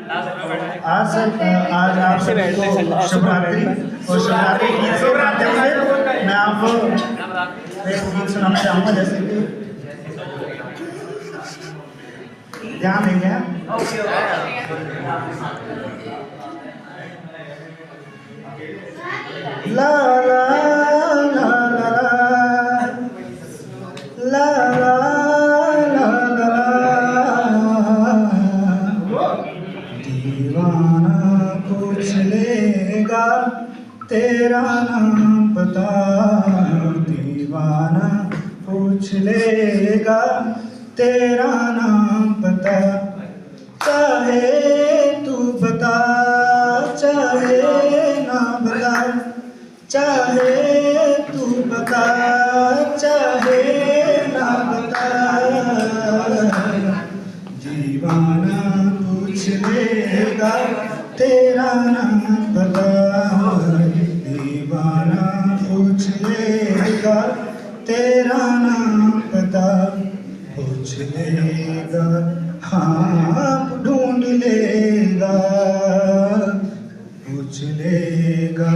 आज आप सभी को शिवरात्रि और शिवरात्रि गीत के माध्यम से मैं आपको एक गीत सुनाना चाहूँगा, जैसे कि ध्यान देंगे आप। ला ला ला ला ला ला ला दीवाना पूछ लेगा तेरा नाम बता, दीवाना पूछ लेगा तेरा नाम बता, चाहे तू बता चाहे ना बता, चाहे तू बता चाहे ना बता, दीवाना पूछ लेगा तेरा नाम बता, दीवाना पूछ लेगा तेरा नाम बता, पूछ लेगा हाँ ढूंढ लेगा, पूछ लेगा